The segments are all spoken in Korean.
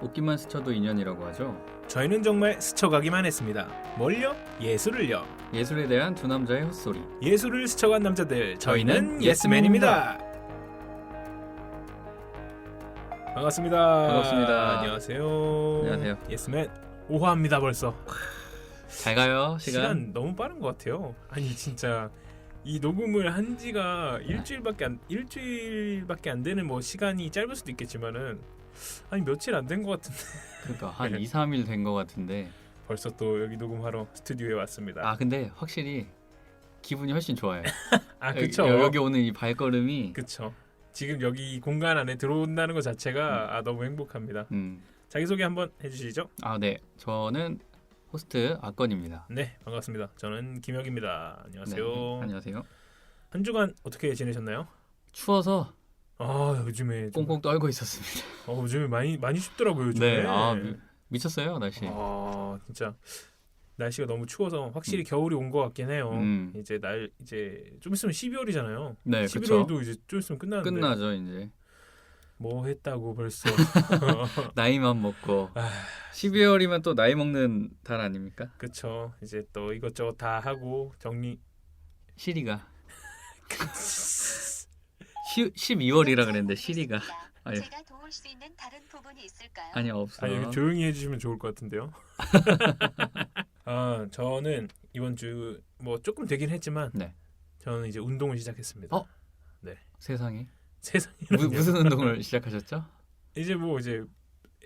옷깃만 스쳐도 인연이라고 하죠. 저희는 정말 스쳐가기만 했습니다. 뭘요? 예술을요. 예술에 대한 두 남자의 헛소리. 예술을 스쳐간 남자들, 저희는 예스맨입니다. 예스맨입니다. 반갑습니다. 반갑습니다. 안녕하세요. 안녕하세요. 예스맨 5화입니다 벌써. 잘 가요, 시간. 너무 빠른 것 같아요. 아니 진짜 이 녹음을 한 지가 일주일밖에 안 되는 뭐 시간이 짧을 수도 있겠지만은 아니 며칠 안 된 것 같은데 그러니까 한 2, 3일 된 것 같은데. 벌써 또 여기 녹음하러 스튜디오에 왔습니다. 아 근데 확실히 기분이 훨씬 좋아요. 아 그쵸. 여기 오는 이 발걸음이. 그쵸. 지금 여기 이 공간 안에 들어온다는 것 자체가 너무 행복합니다. 자기소개 한번 해주시죠. 아 네, 저는 호스트 아건입니다. 네, 반갑습니다. 저는 김혁입니다. 안녕하세요. 네, 안녕하세요. 한 주간 어떻게 지내셨나요? 추워서 아 요즘에 꽁꽁 떨고 있었습니다. 요즘에 많이 춥더라고요. 요즘에. 네, 미쳤어요 날씨. 진짜 날씨가 너무 추워서 확실히 겨울이 온 것 같긴 해요. 이제 좀 있으면 12월이잖아요. 네, 11월도 그쵸. 이제 좀 있으면 끝나는데. 끝나죠 이제. 뭐 했다고 벌써. 나이만 먹고. 12월이면 또 나이 먹는 달 아닙니까? 그쵸. 이제 또 이것저것 다 하고 정리. 시리가 12월이라 그랬는데 시리가 아니. 제가 도울 수 있는 다른 부분이 있을까요? 아니 없어요. 아니 조용히 해주시면 좋을 것 같은데요. 저는 이번 주 뭐 조금 되긴 했지만 네. 저는 이제 운동을 시작했습니다. 네. 세상에. 세상에. 무슨 운동을 시작하셨죠? 이제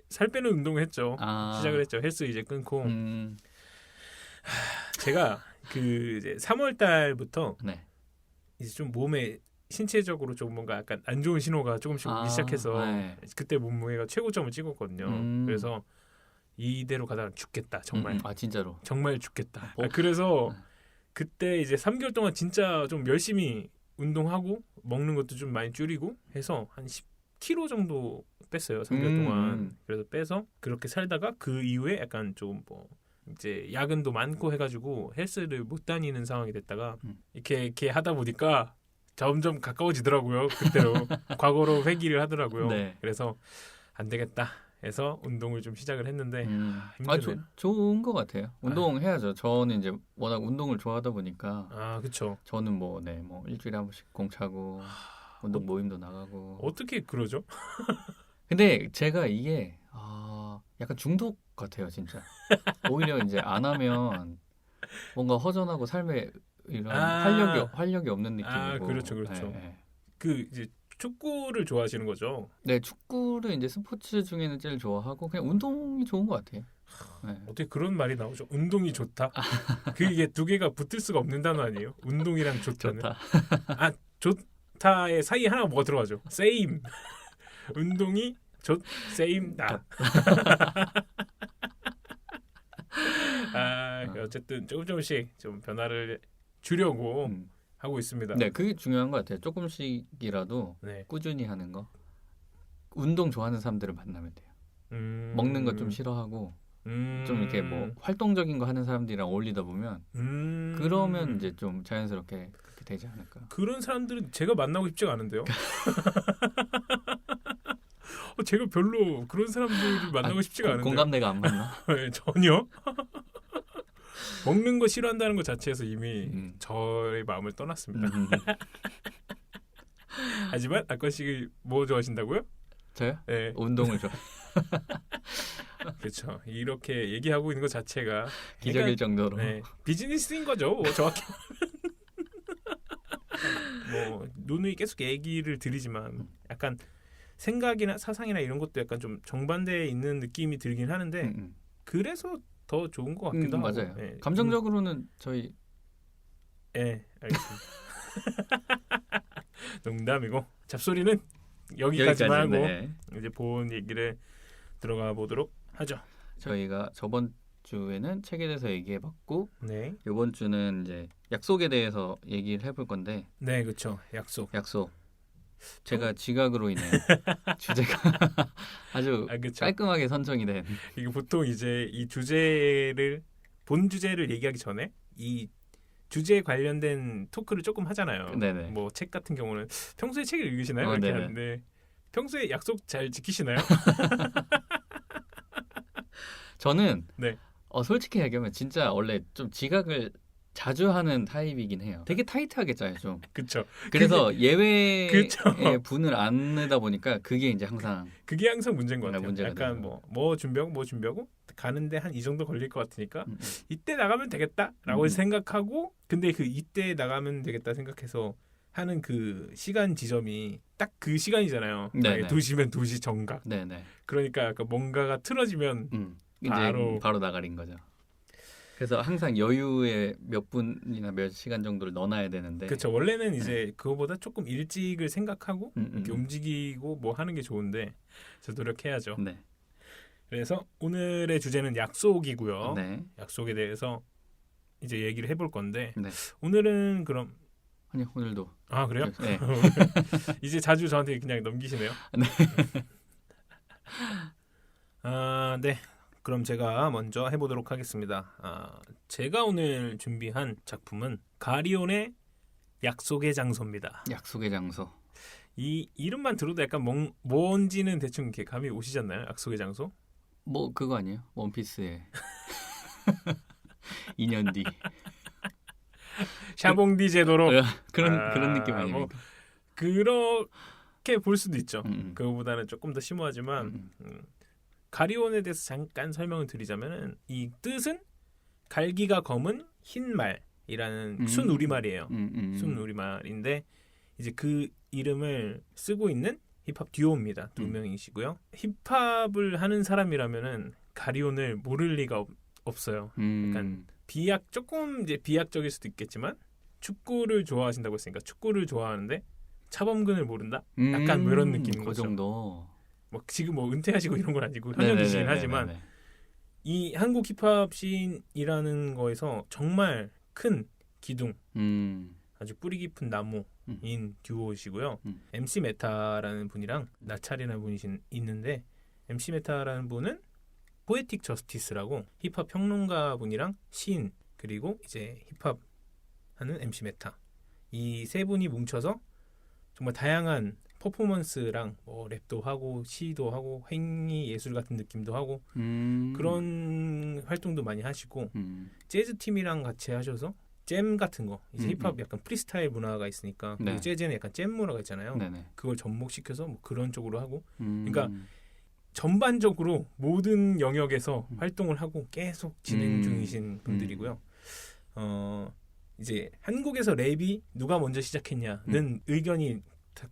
살 빼는 운동을 했죠. 시작을 했죠. 헬스 이제 끊고. 제가 이제 3월 달부터 네. 이제 좀 몸에 신체적으로 좀 뭔가 약간 안 좋은 신호가 조금씩 오기 시작해서 네. 그때 몸무게가 최고점을 찍었거든요. 그래서 이대로 가다가 죽겠다 정말. 진짜로. 정말 죽겠다. 그래서 그때 이제 3개월 동안 진짜 좀 열심히 운동하고 먹는 것도 좀 많이 줄이고 해서 한 10kg 정도 뺐어요. 3개월 동안. 그래서 빼서 그렇게 살다가 그 이후에 약간 좀 이제 야근도 많고 해가지고 헬스를 못 다니는 상황이 됐다가 이렇게 하다 보니까 점점 가까워지더라고요. 그때로 과거로 회귀를 하더라고요. 네. 그래서 안 되겠다 해서 운동을 좀 시작을 했는데 힘드네요. 좋은 것 같아요. 운동해야죠. 저는 이제 워낙 운동을 좋아하다 보니까. 그렇죠. 저는 일주일에 한 번씩 공차고 운동 모임도 나가고. 어떻게 그러죠? 근데 제가 이게 약간 중독 같아요, 진짜. 오히려 이제 안 하면 뭔가 허전하고 삶에 이런 활력이 없는 느낌이고. 그렇죠. 네. 이제 축구를 좋아하시는 거죠? 네, 축구를 이제 스포츠 중에는 제일 좋아하고 그냥 운동이 좋은 것 같아요. 네. 어떻게 그런 말이 나오죠? 운동이 좋다? 이게 두 개가 붙을 수가 없는 단어 아니에요? 운동이랑 좋다는. 좋다. 좋다의 사이에 하나가 뭐가 들어가죠? same. 운동이 same 나. 어쨌든 조금씩 좀 변화를 주려고 하고 있습니다. 네, 그게 중요한 것 같아요. 조금씩이라도 꾸준히 하는 거. 운동 좋아하는 사람들을 만나면 돼요. 먹는 거 좀 싫어하고 좀 이렇게 활동적인 거 하는 사람들이랑 어울리다 보면 그러면 이제 좀 자연스럽게 그렇게 되지 않을까. 그런 사람들은 제가 만나고 싶지가 않은데요. 제가 별로 그런 사람들을 만나고 싶지가 않은데. 공감대가 안 맞나? 네, 전혀. 먹는 거 싫어한다는 것 자체에서 이미 저의 마음을 떠났습니다. 하지만 아건씨 뭐 좋아하신다고요? 저요? 네. 운동을 좋아. 그렇죠. 이렇게 얘기하고 있는 것 자체가 기적일 정도로. 비즈니스인 거죠. 정확히. 누누이 계속 얘기를 드리지만 약간 생각이나 사상이나 이런 것도 약간 좀 정반대에 있는 느낌이 들긴 하는데 그래서 더 좋은 것 같기도 하고. 맞아요. 감정적으로는 저희. 알겠습니다. 농담이고 잡소리는 여기까지만 하고 이제 본 얘기를 들어가 보도록 하죠. 저희가 저번 주에는 책에 대해서 얘기해봤고 이번 주는 이제 약속에 대해서 얘기를 해볼 건데. 네, 그렇죠. 약속. 제가 지각으로 인해 주제가 아주 깔끔하게 선정이 된. 이게 보통 이제 이 본 주제를 얘기하기 전에 이 주제에 관련된 토크를 조금 하잖아요. 네네. 책 같은 경우는 평소에 책을 읽으시나요? 이렇게 하는데 평소에 약속 잘 지키시나요? 저는 네. 솔직히 얘기하면 진짜 원래 좀 지각을 자주 하는 타입이긴 해요. 되게 타이트하게 짜요 좀. 그렇죠. 그래서 예외의 그쵸. 분을 안 내다 보니까 그게 이제 항상 그게 항상 문제인 것 같아요. 문제가 약간 돼요. 뭐 준비하고 가는데 한 이 정도 걸릴 것 같으니까 이때 나가면 되겠다라고 생각하고 근데 그 이때 나가면 되겠다 생각해서 하는 그 시간 지점이 딱 그 시간이잖아요. 2시면 2시 정각. 네네. 그러니까 약간 뭔가가 틀어지면 이제 바로 나가린 거죠. 그래서 항상 여유의 몇 분이나 몇 시간 정도를 넣어놔야 되는데. 그렇죠. 원래는 이제 그거보다 조금 일찍을 생각하고 이렇게 움직이고 뭐 하는 게 좋은데 저 노력해야죠. 네. 그래서 오늘의 주제는 약속이고요. 네. 약속에 대해서 이제 얘기를 해볼 건데 네. 오늘은 그럼 아니요 오늘도. 아 그래요? 네. 이제 자주 저한테 그냥 넘기시네요. 네. 네. 그럼 제가 먼저 해보도록 하겠습니다. 제가 오늘 준비한 작품은 가리온의 약속의 장소입니다. 약속의 장소. 이 이름만 들어도 약간 뭔지는 대충 이렇게 감이 오시지 않나요? 약속의 장소? 뭐 그거 아니에요? 원피스의 2년 뒤. 샤봉디 제도로 그런 느낌 아닙니까? 뭐 그렇게 볼 수도 있죠. 그거보다는 조금 더 심오하지만 가리온에 대해서 잠깐 설명을 드리자면은 이 뜻은 갈기가 검은 흰 말이라는 순 우리말이에요. 순 우리말인데 이제 그 이름을 쓰고 있는 힙합 듀오입니다. 2명이시고요. 힙합을 하는 사람이라면은 가리온을 모를 리가 없어요. 약간 조금 이제 비약적일 수도 있겠지만 축구를 좋아하신다고 했으니까 축구를 좋아하는데 차범근을 모른다? 약간 뭐 이런 느낌인 그 거죠. 정도. 뭐 지금 뭐 은퇴하시고 이런 건 아니고 현역이시긴 하지만 이 한국 힙합 씬이라는 거에서 정말 큰 기둥, 아주 뿌리 깊은 나무인 듀오이시고요. MC 메타라는 분이랑 나찰이라는 분이 있는데 MC 메타라는 분은 포에틱 저스티스라고 힙합 평론가 분이랑 시인 그리고 이제 힙합 하는 MC 메타 이 세 분이 뭉쳐서 정말 다양한 퍼포먼스랑 뭐 랩도 하고 시도 하고 행위 예술 같은 느낌도 하고 그런 활동도 많이 하시고 재즈 팀이랑 같이 하셔서 잼 같은 거 이제 힙합 약간 프리스타일 문화가 있으니까 그리고 재즈는 약간 잼 문화가 있잖아요. 그걸 접목시켜서 뭐 그런 쪽으로 하고 그러니까 전반적으로 모든 영역에서 활동을 하고 계속 진행 중이신 분들이고요. 이제 한국에서 랩이 누가 먼저 시작했냐는 의견이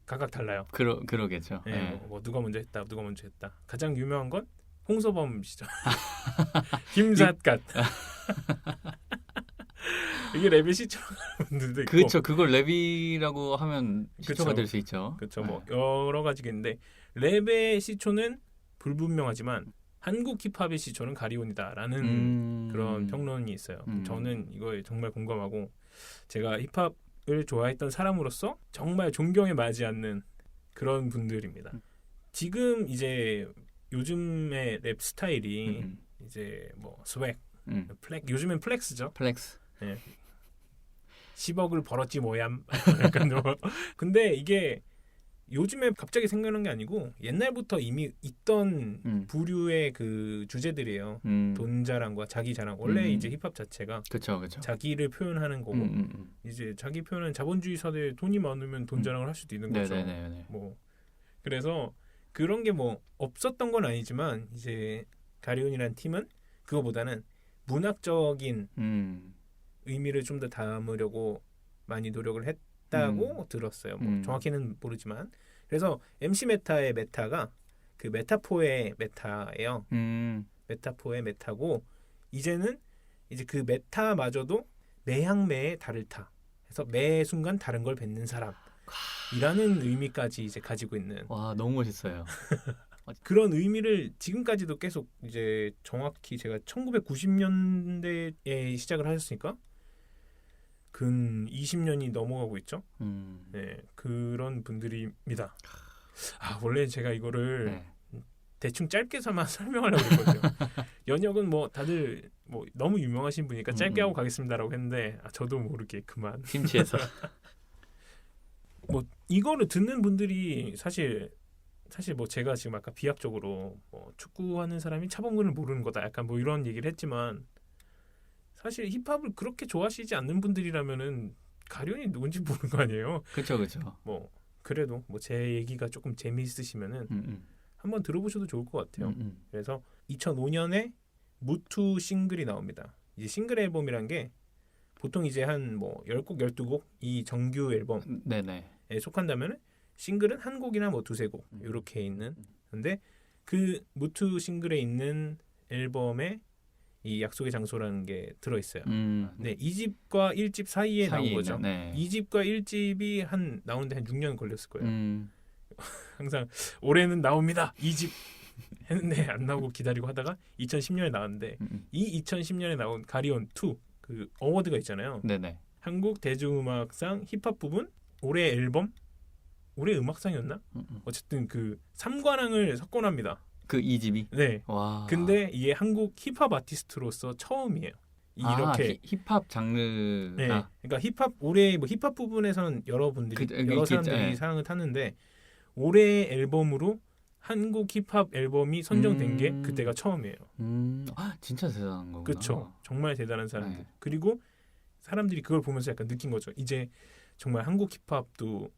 각각 달라요. 그러겠죠. 네, 뭐 누가 먼저 했다. 가장 유명한 건 홍서범이시죠. 김삿갓. 이게 랩의 시초라는 분들도 있고. 그렇죠. 그걸 랩이라고 하면 시초가 될 수 있죠. 그렇죠. 뭐 여러 가지가 있는데 랩의 시초는 불분명하지만 한국 힙합의 시초는 가리온이다라는 그런 평론이 있어요. 저는 이거에 정말 공감하고 제가 힙합을 좋아했던 사람으로서 정말 존경에 맞지 않는 그런 분들입니다. 지금 이제 요즘의 랩 스타일이 이제 뭐 스웩, 요즘엔 플렉스죠. 플렉스. 네. 10억을 벌었지 뭐얌. 약간 근데 이게 요즘에 갑자기 생각난 게 아니고 옛날부터 이미 있던 부류의 그 주제들이에요. 돈 자랑과 자기 자랑. 원래 이제 힙합 자체가 그쵸. 자기를 표현하는 거고 이제 자기 표현은 자본주의 사회에 돈이 많으면 돈 자랑을 할 수도 있는 거죠. 뭐 그래서 그런 게 뭐 없었던 건 아니지만 이제 가리온이라는 팀은 그거보다는 문학적인 의미를 좀 더 담으려고 많이 노력을 했다고 들었어요. 뭐 정확히는 모르지만 그래서 MC 메타의 메타가 그 메타포의 메타예요. 메타포의 메타고 이제는 이제 그 메타마저도 매향매에 다를 타. 그래서 매 순간 다른 걸 뱉는 사람이라는 의미까지 이제 가지고 있는. 와 너무 멋있어요. 그런 의미를 지금까지도 계속 이제 정확히 제가 1990년대에 시작을 하셨으니까 근 20년이 넘어가고 있죠. 네, 그런 분들입니다. 원래 제가 이거를 대충 짧게서만 설명하려고 했거든요. 연역은 뭐 다들 뭐 너무 유명하신 분이니까 짧게 하고 가겠습니다라고 했는데 저도 모르게 그만. 심취해서. 뭐 이거를 듣는 분들이 사실 사실 뭐 제가 지금 아까 비약적으로 뭐 축구하는 사람이 차범근을 모르는 거다 약간 뭐 이런 얘기를 했지만 사실 힙합을 그렇게 좋아하시지 않는 분들이라면은 가련이 누군지 모르는 거 아니에요. 그렇죠. 뭐 그래도 뭐 제 얘기가 조금 재미있으시면은 한번 들어보셔도 좋을 것 같아요. 그래서 2005년에 무투 싱글이 나옵니다. 이제 싱글 앨범이란 게 보통 이제 한 뭐 10곡, 12곡 이 정규 앨범에 네네. 속한다면 싱글은 한 곡이나 뭐 두세 곡 이렇게 있는. 근데 그 무투 싱글에 있는 앨범에 이 약속의 장소라는 게 들어있어요. 네, 2집과 1집 사이에 나온 거죠. 네. 2집과 1집이 나오는데 한 6년 걸렸을 거예요. 항상 올해는 나옵니다. 2집 했는데 안 나오고 기다리고 하다가 2010년에 나왔는데 이 2010년에 나온 가리온 2 그 어워드가 있잖아요. 네네. 한국 대중음악상 힙합 부분 올해 앨범 올해 음악상이었나? 어쨌든 그 3관왕을 석권합니다. 그 2집이? 네. 와. 근데 이게 한국 힙합 아티스트로서 처음이에요. 이렇게 힙합 장르가. 네. 그러니까 힙합 올해 뭐 힙합 부분에서는 여러분들이 여러 사람들이 네. 사랑을 타는데 올해 앨범으로 한국 힙합 앨범이 선정된 게 그때가 처음이에요. 진짜 대단한 거구나. 그렇죠. 정말 대단한 사람들. 네. 그리고 사람들이 그걸 보면서 약간 느낀 거죠. 이제 정말 한국 힙합도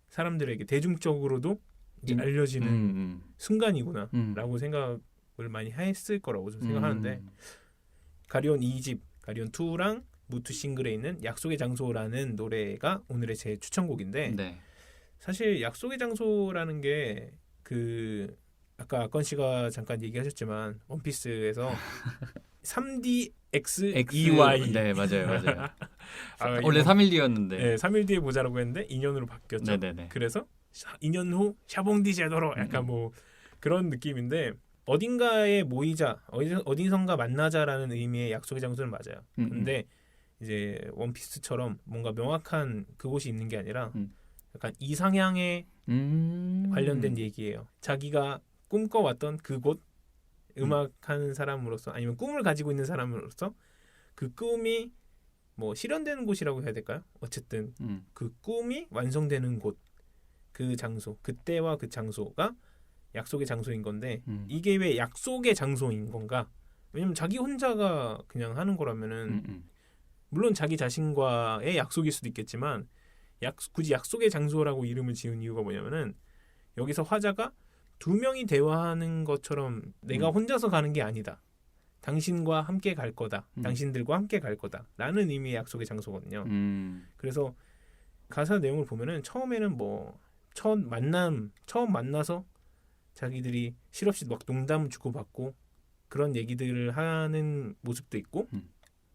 사람들에게 대중적으로도 이제 알려지는 순간이구나라고 생각을 많이 했을 거라고 좀 생각하는데 가리온 2집, 가리온 2랑 무투 싱글에 있는 약속의 장소라는 노래가 오늘의 제 추천곡인데 네. 사실 약속의 장소라는 게 그 아까 아건 씨가 잠깐 얘기하셨지만 원피스에서 3DXEY 네, 맞아요. 아, 원래 3일뒤였는데. 네, 3일 뒤에 보자라고 했는데 2년으로 바뀌었죠. 네네네. 그래서 2년 후 샤봉디 제도로 약간 뭐 그런 느낌인데 어딘가에 모이자 어딘선가 만나자라는 의미의 약속의 장소는 맞아요. 근데 이제 원피스처럼 뭔가 명확한 그곳이 있는 게 아니라 약간 이상향에 관련된 얘기예요. 자기가 꿈꿔왔던 그곳 음악하는 사람으로서 아니면 꿈을 가지고 있는 사람으로서 그 꿈이 뭐 실현되는 곳이라고 해야 될까요? 어쨌든 그 꿈이 완성되는 곳, 그 장소, 그때와 그 장소가 약속의 장소인 건데 이게 왜 약속의 장소인 건가? 왜냐면 자기 혼자가 그냥 하는 거라면은 물론 자기 자신과의 약속일 수도 있겠지만 굳이 약속의 장소라고 이름을 지은 이유가 뭐냐면은 여기서 화자가 두 명이 대화하는 것처럼 내가 혼자서 가는 게 아니다. 당신과 함께 갈 거다. 당신들과 함께 갈 거다. 라는 의미의 약속의 장소거든요. 그래서 가사 내용을 보면은 처음에는 뭐 처음 만나서 자기들이 실없이 막 농담 주고받고 그런 얘기들을 하는 모습도 있고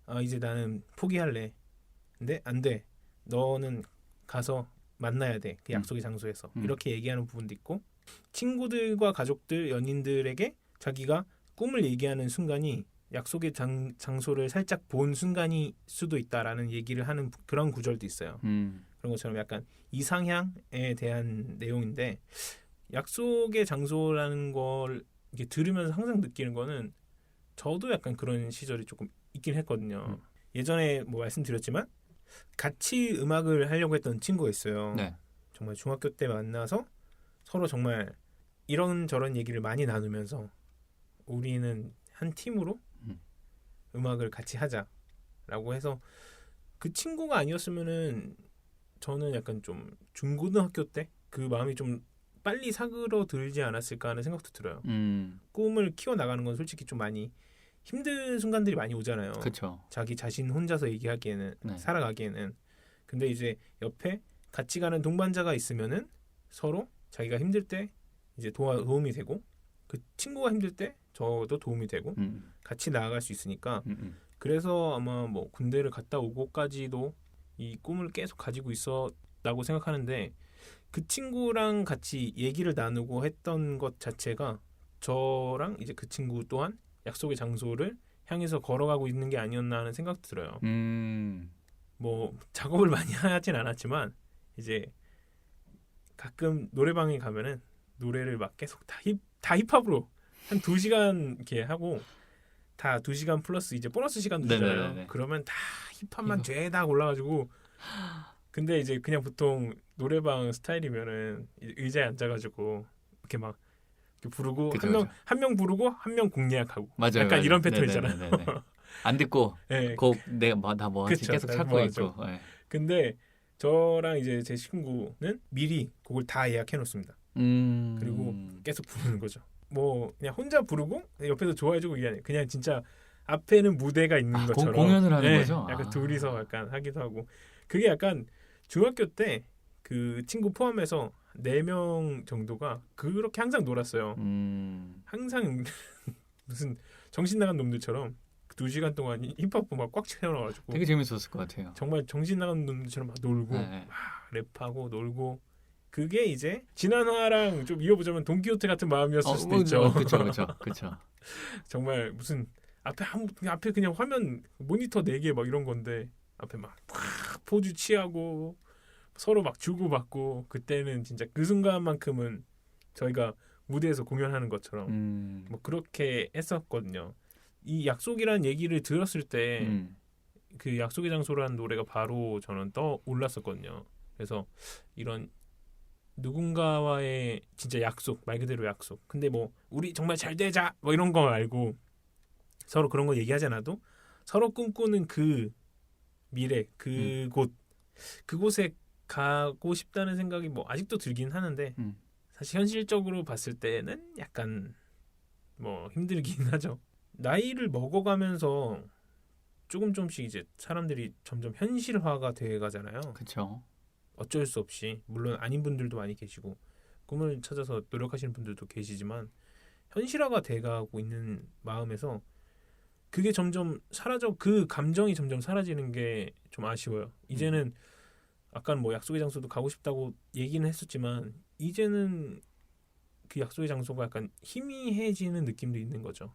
아 이제 나는 포기할래. 근데 안 돼. 너는 가서 만나야 돼. 그 약속의 장소에서. 이렇게 얘기하는 부분도 있고 친구들과 가족들, 연인들에게 자기가 꿈을 얘기하는 순간이 약속의 장소를 살짝 본 순간일 수도 있다라는 얘기를 하는 그런 구절도 있어요. 그런 것처럼 약간 이상향에 대한 내용인데 약속의 장소라는 걸 이렇게 들으면서 항상 느끼는 거는 저도 약간 그런 시절이 조금 있긴 했거든요. 예전에 뭐 말씀드렸지만 같이 음악을 하려고 했던 친구가 있어요. 네. 정말 중학교 때 만나서 서로 정말 이런저런 얘기를 많이 나누면서 우리는 한 팀으로 음악을 같이 하자라고 해서 그 친구가 아니었으면은 저는 약간 좀 중고등학교 때 그 마음이 좀 빨리 사그러들지 않았을까 하는 생각도 들어요. 꿈을 키워나가는 건 솔직히 좀 많이 힘든 순간들이 많이 오잖아요. 그쵸. 자기 자신 혼자서 얘기하기에는 네. 살아가기에는. 근데 이제 옆에 같이 가는 동반자가 있으면은 서로 자기가 힘들 때 이제 도움이 되고 그 친구가 힘들 때 저도 도움이 되고 같이 나아갈 수 있으니까 그래서 아마 뭐 군대를 갔다 오고까지도 이 꿈을 계속 가지고 있었다고 생각하는데 그 친구랑 같이 얘기를 나누고 했던 것 자체가 저랑 이제 그 친구 또한 약속의 장소를 향해서 걸어가고 있는 게 아니었나 하는 생각도 들어요. 뭐 작업을 많이 하진 않았지만 이제 가끔 노래방에 가면은 노래를 막 계속 다 힙합으로 한 2시간 이렇게 하고 다 2시간 플러스 이제 보너스 시간도 주잖아요. 네네네. 그러면 다 힙합만 죄다 올라가지고 근데 이제 그냥 보통 노래방 스타일이면은 의자에 앉아가지고 이렇게 막 이렇게 부르고 그쵸, 한 명 부르고 한 명 곡 예약하고 맞아요. 약간 맞아요. 이런 패턴이잖아요. 네네네네. 안 듣고 네. 곡 내가 나 뭐 하지 그쵸, 계속 찾고 뭐 있고. 하죠. 네. 근데 저랑 이제 제 친구는 미리 곡을 다 예약해 놓습니다. 그리고 계속 부르는 거죠. 뭐 그냥 혼자 부르고 옆에서 좋아해주고 이게 아니에요. 그냥 진짜 앞에는 무대가 있는 것처럼 공연을 하는 거죠. 약간 둘이서 약간 하기도 하고 그게 약간 중학교 때 그 친구 포함해서 4명 정도가 그렇게 항상 놀았어요. 항상 무슨 정신 나간 놈들처럼 2시간 동안 힙합 막 꽉 채워놔가지고 되게 재밌었을 것 같아요. 정말 정신 나간 놈들처럼 막 놀고 네. 막 랩하고 놀고 그게 이제 지난화랑 좀 이어보자면 돈키호테 같은 마음이었을 수도 있죠. 그렇죠. 정말 무슨 앞에 그냥 화면 모니터 4개 막 이런 건데 앞에 막 포즈 취하고 서로 막 주고받고 그때는 진짜 그 순간만큼은 저희가 무대에서 공연하는 것처럼 뭐 그렇게 했었거든요. 이 약속이라는 얘기를 들었을 때 그 약속의 장소라는 노래가 바로 저는 떠올랐었거든요. 그래서 이런 누군가와의 진짜 약속, 말 그대로 약속. 근데 뭐 우리 정말 잘 되자 뭐 이런 거 말고 서로 그런 거 얘기하지 않아도 서로 꿈꾸는 그 미래, 그곳에 가고 싶다는 생각이 뭐 아직도 들긴 하는데 사실 현실적으로 봤을 때는 약간 뭐 힘들긴 하죠. 나이를 먹어가면서 조금씩 이제 사람들이 점점 현실화가 돼 가잖아요. 그렇죠. 어쩔 수 없이 물론 아닌 분들도 많이 계시고 꿈을 찾아서 노력하시는 분들도 계시지만 현실화가 돼가고 있는 마음에서 그게 점점 사라져 그 감정이 점점 사라지는 게 좀 아쉬워요. 이제는 아까는 뭐 약속의 장소도 가고 싶다고 얘기는 했었지만 이제는 그 약속의 장소가 약간 희미해지는 느낌도 있는 거죠.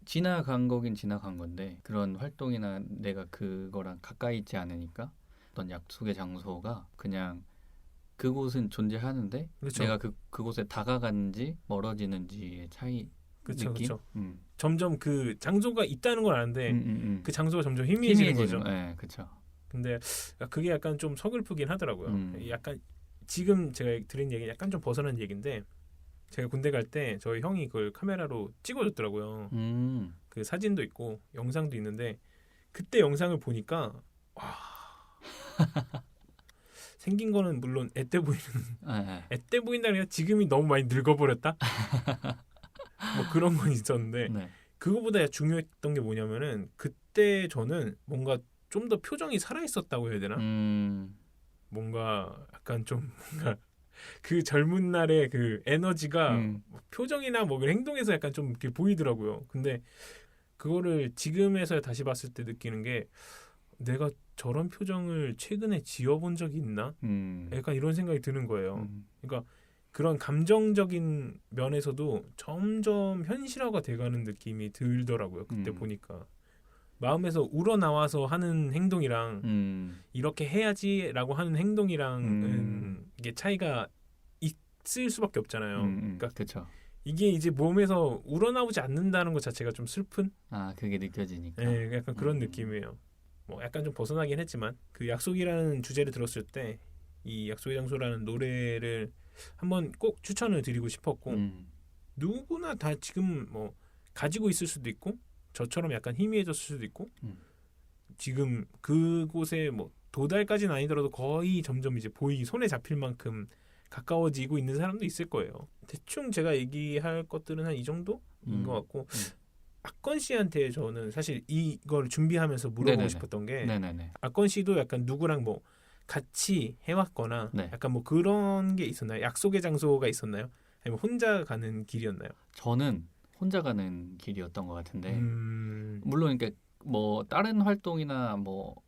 지나간 거긴 지나간 건데 그런 활동이나 내가 그거랑 가까이 있지 않으니까 어떤 약속의 장소가 그냥 그곳은 존재하는데 그쵸. 내가 그곳에 다가가는지 멀어지는지의 차이 느낌? 그렇죠. 점점 그 장소가 있다는 걸 아는데 그 장소가 점점 희미해지는 거죠. 네, 그렇죠. 근데 그게 약간 좀 서글프긴 하더라고요. 약간 지금 제가 드린 얘기 약간 좀 벗어난 얘기인데 제가 군대 갈 때 저희 형이 그걸 카메라로 찍어줬더라고요. 그 사진도 있고 영상도 있는데 그때 영상을 보니까 와 생긴 거는 물론 앳돼 보이는 앳돼 보인다는 게 지금이 너무 많이 늙어버렸다. 뭐 그런 건 있었는데 네. 그거보다 중요했던 게 뭐냐면은 그때 저는 뭔가 좀 더 표정이 살아 있었다고 해야 되나? 뭔가 약간 좀 뭔가 그 젊은 날의 그 에너지가 표정이나 뭐 행동에서 약간 좀 이렇게 보이더라고요. 근데 그거를 지금에서 다시 봤을 때 느끼는 게 내가 저런 표정을 최근에 지어본 적이 있나? 약간 이런 생각이 드는 거예요. 그러니까 그런 감정적인 면에서도 점점 현실화가 돼가는 느낌이 들더라고요. 그때 보니까. 마음에서 우러나와서 하는 행동이랑 이렇게 해야지라고 하는 행동이랑은 이게 차이가 있을 수밖에 없잖아요. 그러니까 그렇죠. 이게 이제 몸에서 우러나오지 않는다는 것 자체가 좀 슬픈? 그게 느껴지니까. 네, 약간 그런 느낌이에요. 뭐 약간 좀 벗어나긴 했지만 그 약속이라는 주제를 들었을 때 이 약속의 장소라는 노래를 한번 꼭 추천을 드리고 싶었고 누구나 다 지금 뭐 가지고 있을 수도 있고 저처럼 약간 희미해졌을 수도 있고 지금 그곳에 뭐 도달까지는 아니더라도 거의 점점 이제 손에 잡힐 만큼 가까워지고 있는 사람도 있을 거예요. 대충 제가 얘기할 것들은 한 이 정도인 것 같고 악건 씨한테 저는 사실 이걸 준비하면서 물어보고 네네네. 싶었던 게 네네네. 악건 씨도 약간 누구랑 뭐 같이 해왔거나 약간 뭐 그런 게 있었나요? 약속의 장소가 있었나요? 아니면 혼자 가는 길이었나요? 저는 혼자 가는 길이었던 것 같은데 물론 이렇게 뭐 다른 활동이나 뭐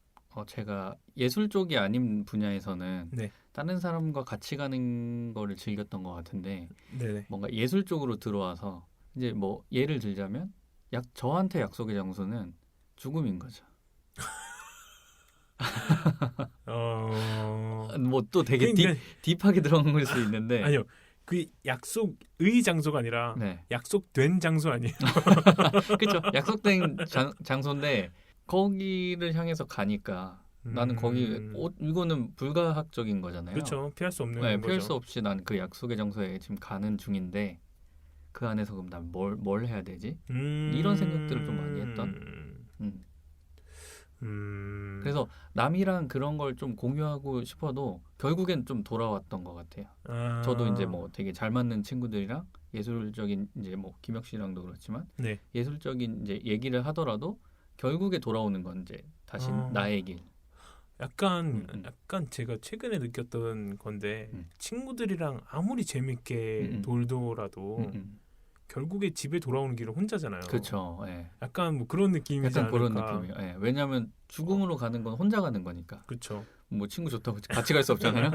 제가 예술 쪽이 아닌 분야에서는 다른 사람과 같이 가는 거를 즐겼던 것 같은데 뭔가 예술 쪽으로 들어와서 이제 뭐 예를 들자면 저한테 약속의 장소는 죽음인 거죠. 뭐 또 되게 딥하게 들어간 수 있는데 아니요. 그 약속의 장소가 아니라 약속된 장소 아니에요? 그렇죠. 약속된 장소인데 거기를 향해서 가니까 나는 거기 이거는 불가학적인 거잖아요. 그렇죠. 피할 수 없는 네, 거죠. 피할 수 없이 난 그 약속의 장소에 지금 가는 중인데 그 안에서 그럼 난 뭘 해야 되지? 이런 생각들을 좀 많이 했던. 그래서 남이랑 그런 걸 좀 공유하고 싶어도 결국엔 좀 돌아왔던 것 같아요. 저도 이제 뭐 되게 잘 맞는 친구들이랑 예술적인 이제 뭐 김혁 씨랑도 그렇지만 네. 예술적인 이제 얘기를 하더라도 결국에 돌아오는 건 이제 다시 나의 길. 약간 제가 최근에 느꼈던 건데 친구들이랑 아무리 재밌게 놀더라도 결국에 집에 돌아오는 길은 혼자잖아요. 그렇죠. 예. 약간 뭐 그런 느낌이지 약간 그런 않을까. 느낌이에요. 예. 왜냐하면 죽음으로 가는 건 혼자 가는 거니까. 그렇죠. 뭐 친구 좋다고 같이 갈 수 없잖아요.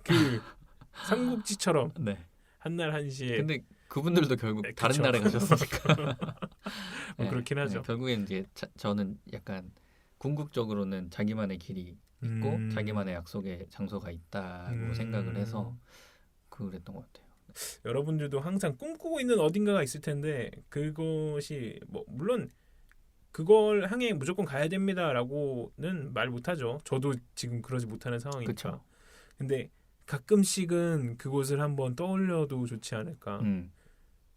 그 삼국지처럼 네. 한날 한시에. 근데 그분들도 결국 네, 다른 그쵸. 나라에 가셨으니까. 뭐 그렇긴 하죠. 결국엔 이제 저는 약간 궁극적으로는 자기만의 길이 있고 자기만의 약속의 장소가 있다고 생각을 해서 그랬던 것 같아요. 여러분들도 항상 꿈꾸고 있는 어딘가가 있을 텐데 그것이 뭐 물론 그걸 향해 무조건 가야 됩니다라고는 말 못하죠. 저도 지금 그러지 못하는 상황이니까. 그쵸. 근데 가끔씩은 그곳을 한번 떠올려도 좋지 않을까.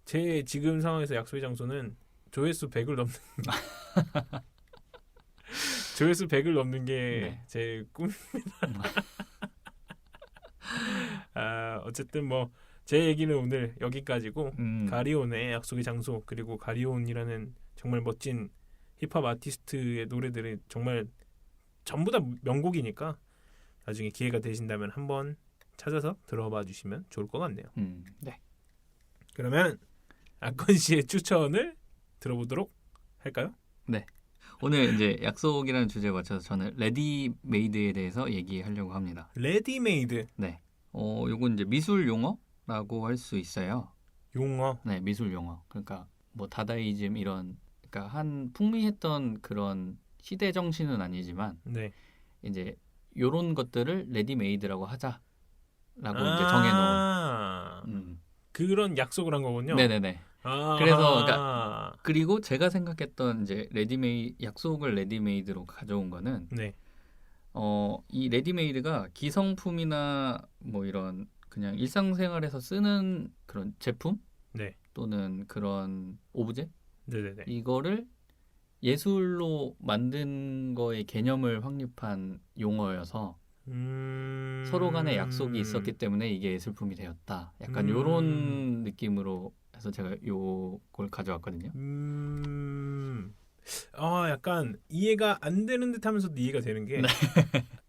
제 지금 상황에서 약속의 장소는 조회수 100을 넘는 조회수 100을 넘는 게 제 꿈입니다. 어쨌든 뭐 제 얘기는 오늘 여기까지고 가리온의 약속의 장소 그리고 가리온이라는 정말 멋진 힙합 아티스트의 노래들이 정말 전부 다 명곡이니까 나중에 기회가 되신다면 한번 찾아서 들어봐 주시면 좋을 것 같네요. 네. 그러면 아건 씨의 추천을 들어보도록 할까요? 네. 오늘 이제 약속이라는 주제에 맞춰서 저는 레디메이드에 대해서 얘기하려고 합니다. 레디메이드. 네. 요건 이제 미술 용어라고 할 수 있어요. 용어. 네, 미술 용어. 그러니까 뭐 다다이즘 이런 그러니까 한 풍미했던 그런 시대 정신은 아니지만 이제 요런 것들을 레디메이드라고 하자라고 이제 정해놓은 그런 약속을 한 거군요. 네네네. 그래서 그러니까 그리고 제가 생각했던 이제 약속을 레디메이드로 가져온 거는 이 레디메이드가 기성품이나 뭐 이런 그냥 일상생활에서 쓰는 그런 제품 또는 그런 오브제 이거를 예술로 만든 거의 개념을 확립한 용어여서 서로 간에 약속이 있었기 때문에 이게 예술품이 되었다. 약간 요런 느낌으로 해서 제가 요걸 가져왔거든요. 약간 이해가 안 되는 듯 하면서도 이해가 되는 게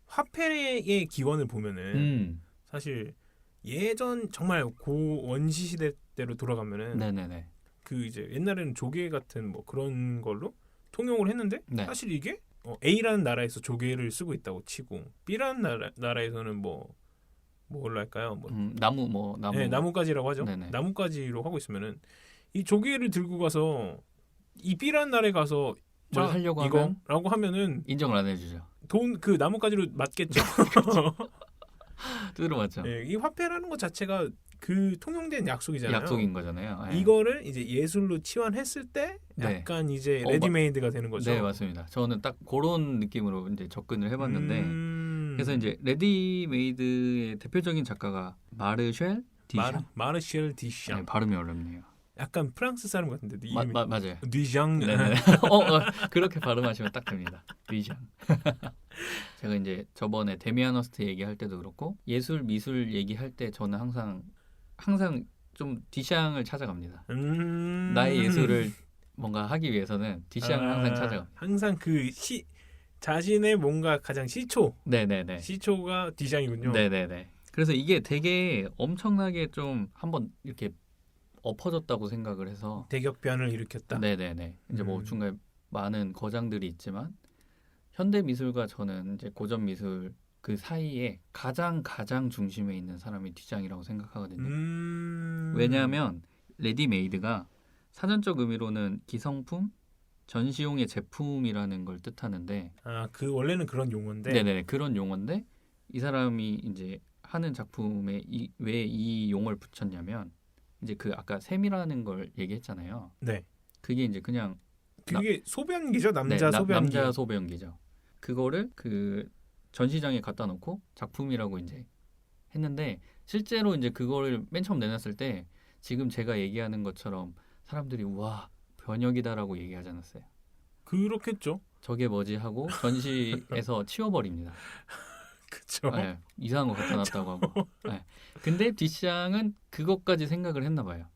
화폐의 기원을 보면은 사실 예전 정말 고원시 시대 때로 돌아가면은 그 이제 옛날에는 조개 같은 뭐 그런 걸로 통용을 했는데 사실 이게 A라는 나라에서 조개를 쓰고 있다고 치고 B라는 나라에서는 뭘로 할까요? 나무. 네, 나뭇가지라고 하죠. 네네. 나뭇가지로 하고 있으면은 이 조개를 들고 가서 이 B라는 나라에 가서 뭘 하려고 하면 라고 하면은 인정을 안 해주죠. 그 나뭇가지로 맞겠죠. 뜻으로 맞죠. 네, 이 화폐라는 것 자체가 그 통용된 약속이잖아요. 약속인 거잖아요. 이거를 이제 예술로 치환했을 때 약간 이제 레디메이드가 되는 거죠. 네, 맞습니다. 저는 딱 그런 느낌으로 이제 접근을 해봤는데 그래서 이제 레디메이드의 대표적인 작가가 마르쉘 디샹. 마르쉘 디샹. 네, 발음이 어렵네요. 약간 프랑스 사람 같은데 이름이 맞아요. 디샹. 네네. 그렇게 발음하시면 딱 됩니다. 디샹. 제가 이제 저번에 데미안 허스트 얘기할 때도 그렇고 예술 미술 얘기할 때 저는 항상 좀 디샹을 찾아갑니다. 나의 예술을 뭔가 하기 위해서는 디샹을 항상 찾아갑니다. 항상 그 자신의 뭔가 가장 시초. 네네네. 시초가 디샹이군요. 네네네. 그래서 이게 되게 엄청나게 좀 한번 이렇게 엎어졌다고 생각을 해서 대격변을 일으켰다. 네네네. 이제 뭐 중간에 많은 거장들이 있지만 현대 미술과 저는 이제 고전 미술 그 사이에 가장 중심에 있는 사람이 디장이라고 생각하거든요. 왜냐하면 레디메이드가 사전적 의미로는 기성품, 전시용의 제품이라는 걸 뜻하는데 그 원래는 그런 용어인데 네네 그런 용어인데 이 사람이 이제 하는 작품에 왜 이 용어를 붙였냐면 이제 그 아까 셈이라는 걸 얘기했잖아요. 네. 그게 이제 그냥 그게 소변기죠? 남자 소변기. 남자 소변기죠. 그거를 그 전시장에 갖다 놓고 작품이라고 이제 했는데 실제로 이제 그거를 맨 처음 내놨을 때 지금 제가 얘기하는 것처럼 사람들이 와 변혁이다라고 얘기하지 않았어요. 그렇겠죠. 저게 뭐지 하고 전시에서 치워버립니다. 그렇죠. 네, 이상한 거 갖다 놨다고 하고. 네. 근데 뒷시장은 그것까지 생각을 했나 봐요.